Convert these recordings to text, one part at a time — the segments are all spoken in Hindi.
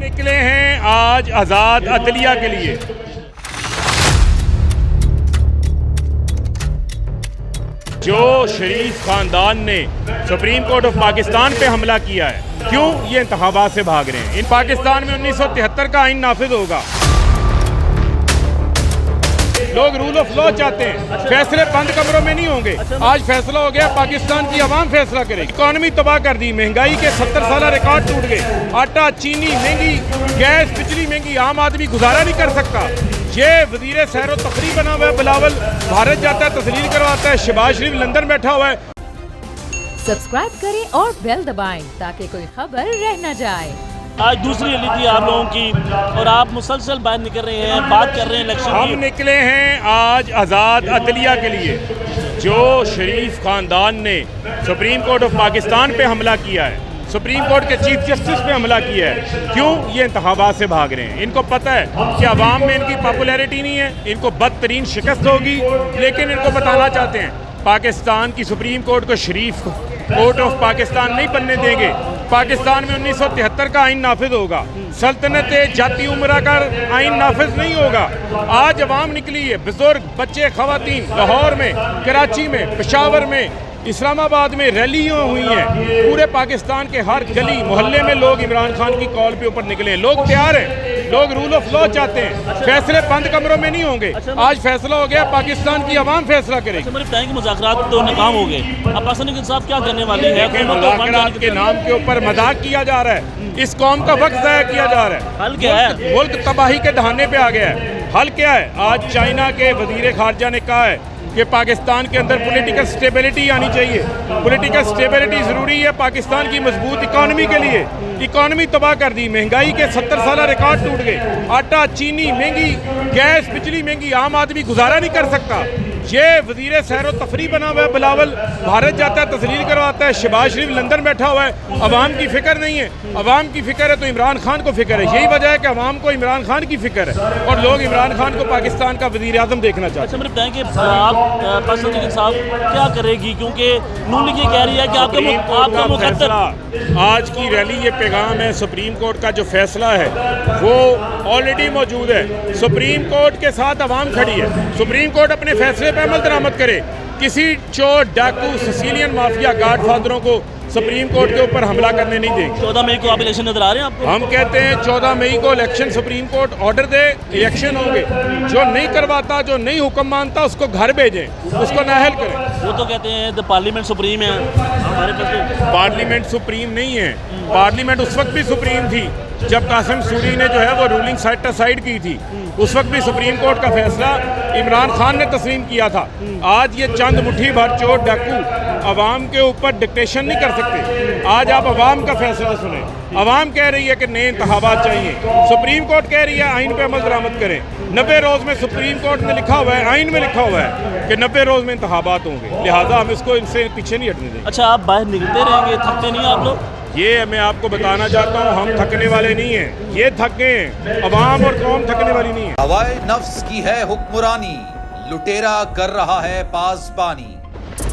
निकले हैं आज आज़ाद अदलिया के लिए। जो शरीफ खानदान ने सुप्रीम कोर्ट ऑफ पाकिस्तान पे हमला किया है, क्यों ये इंतखाबात से भाग रहे हैं। इन पाकिस्तान में 1973 का आइन नाफिज होगा। लोग रूल ऑफ लॉ चाहते हैं, फैसले बंद कमरों में नहीं होंगे। आज फैसला हो गया, पाकिस्तान की आवाम फैसला करेगी। इकॉनमी तबाह कर दी, महंगाई के 70 साल रिकॉर्ड टूट गए। आटा चीनी महंगी, गैस बिजली महंगी, आम आदमी गुजारा नहीं कर सकता। ये वजीर सैर व तफरी बना हुआ है बिलावल, भारत जाता है, तस्लील करवाता है। शहबाज शरीफ लंदन बैठा हुआ है। सब्सक्राइब करें और बेल दबाएं ताकि कोई खबर रह न जाए। आज दूसरी रैली थी आप लोगों की और आप मुसलसल बाहर निकल रहे हैं, बात कर रहे हैं इलेक्शन हम की। निकले हैं आज आज़ाद अदलिया के लिए। जो शरीफ खानदान ने सुप्रीम कोर्ट ऑफ पाकिस्तान पे हमला किया है, सुप्रीम कोर्ट के चीफ जस्टिस पे हमला किया है, क्यों ये इंतखाबात से भाग रहे हैं। इनको पता है कि अवाम में इनकी पॉपुलैरिटी नहीं है, इनको बदतरीन शिकस्त होगी, लेकिन इनको बताना चाहते हैं पाकिस्तान की सुप्रीम कोर्ट को शरीफ कोर्ट ऑफ पाकिस्तान नहीं बनने देंगे। पाकिस्तान में 1973 का आइन नाफिज होगा। सल्तनत जाती उमरा का आइन नाफिज नहीं होगा। आज अवाम निकली है, बुजुर्ग, बच्चे, खवातीन, लाहौर में, कराची में, पेशावर में, इस्लामाबाद में रैलियाँ हुई हैं। पूरे पाकिस्तान के हर गली मोहल्ले में लोग इमरान खान की कॉल पे ऊपर निकले हैं। लोग तैयार हैं, लोग रूल ऑफ लॉ चाहते हैं, फैसले बंद कमरों में नहीं होंगे। आज फैसला हो गया, पाकिस्तान की आवाम फैसला करेगी। मेरे बताएं कि मुज़ाकरात तो नाकाम हो गए, अब पाकिस्तान के साथ क्या करने वाली है? मुज़ाकरात के नाम के ऊपर मजाक किया जा रहा है, इस कौम का वक्त ज़ाया किया जा रहा है। हल क्या है? मुल्क तबाही के दहाने पे आ गया है। हल क्या है? आज चाइना के वजीर खारजा ने कहा है कि पाकिस्तान के अंदर पॉलिटिकल स्टेबिलिटी आनी चाहिए। पॉलिटिकल स्टेबिलिटी ज़रूरी है पाकिस्तान की मजबूत इकॉनमी के लिए। इकॉनमी तबाह कर दी, महंगाई के 70 साल रिकॉर्ड टूट गए। आटा चीनी महंगी, गैस बिजली महंगी, आम आदमी गुजारा नहीं कर सकता। ये वजीर सैर व तफरी बना हुआ है बिलावल, भारत जाता है, तस्लील करवाता है। शहबाज शरीफ लंदन बैठा हुआ है। अवाम की फिक्र नहीं है। अवाम की फिक्र है तो इमरान खान को फिक्र है। यही वजह है कि अवाम को इमरान खान की फिक्र है और लोग इमरान खान को पाकिस्तान का वजीर आज़म देखना चाहते हैं। अच्छा, मेरे बताएं कि आप पाकिस्तान के साथ क्या करेगी, क्योंकि नून लीग ये कह रही है कि आपका मुकद्दर। आज की रैली ये पैगाम है, सुप्रीम कोर्ट का जो फैसला है वो ऑलरेडी मौजूद है। सुप्रीम कोर्ट के साथ अवाम खड़ी है। सुप्रीम कोर्ट अपने फैसले पर अमल दरामद करे। किसी चोर, डाकू, सिसिलियन माफिया, गॉडफादरों को सुप्रीम कोर्ट के ऊपर हमला करने नहीं देंगे। 14 मई को आप इलेक्शन नजर आ रहे हैं आपको? हम कहते हैं 14 मई को इलेक्शन, सुप्रीम कोर्ट ऑर्डर दे, इलेक्शन होंगे। जो नहीं करवाता, जो नहीं हुक्म मानता, उसको घर भेजें, उसको नाहल करें। वो तो कहते हैं द पार्लियामेंट सुप्रीम है, हमारे पास पार्लियामेंट सुप्रीम नहीं है। पार्लियामेंट उस वक्त भी सुप्रीम थी जब कासिम सूरी ने जो है वो रूलिंग साइड की थी। उस वक्त भी सुप्रीम कोर्ट का फैसला इमरान खान ने तस्लीम किया था। आज ये चंद मुट्ठी भर चोर डाकू अवाम के ऊपर डिक्टेशन नहीं कर सकते। आज आप अवाम का फैसला सुने। अवाम कह रही है कि नए इंतखाबात चाहिए, सुप्रीम कोर्ट कह रही है आइन पे अमल दरामद करें। 90 रोज़ में सुप्रीम कोर्ट ने लिखा हुआ है, आइन में लिखा हुआ है कि 90 रोज़ में इंतखाबात होंगे, लिहाजा हम इसको इनसे पीछे नहीं हटने देंगे। अच्छा, आप बाहर निकलते रहेंगे, थकते नहीं आप लोग? ये मैं आपको बताना चाहता हूँ, हम थकने वाले नहीं हैं। ये थक गए हैं, अवाम और कौम थकने वाली नहीं है। हवाए नफ्स की है हुक्मरानी, लुटेरा कर रहा है पासबानी।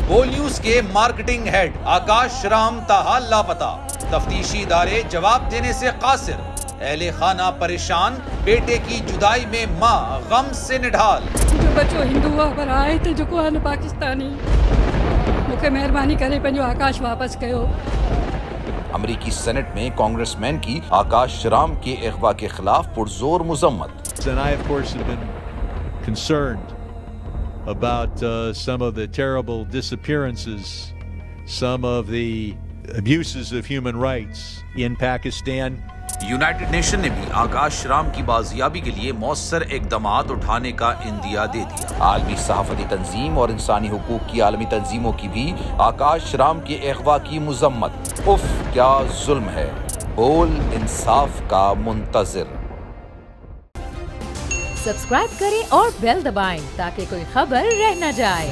बोल न्यूज के मार्केटिंग हेड आकाश राम ताहा लापता, तफ्तीशी इदारे जवाब देने से कासिर। अहले खाना परेशान, बेटे की जुदाई में माँ गम से निढाल। जो बच्चो हिंदू हुआ पर आए थे जो को पाकिस्तानी, मुझे मेहरबानी करे पंहिंजो आकाश वापस कयो। अमेरिकी सेनेट में कांग्रेसमैन की आकाश राम के अगवा के खिलाफ पुरजोर मुजम्मत। And I, of course, have been concerned about some of the terrible disappearances, some of the abuses of human rights in Pakistan. United nation ने भी आकाश राम की बाजियाबी के लिए मौसर इकदामात उठाने का इंदिया दे दिया। आलमी सहाफती तंजीम और इंसानी हुकूक की आलमी तंजीमों की भी आकाश राम के अगवा की मुजम्मत। उफ, क्या जुल्म है, बोल इंसाफ का मुंतजिर। सब्सक्राइब करें और बेल दबाएं ताकि कोई खबर रह न जाए।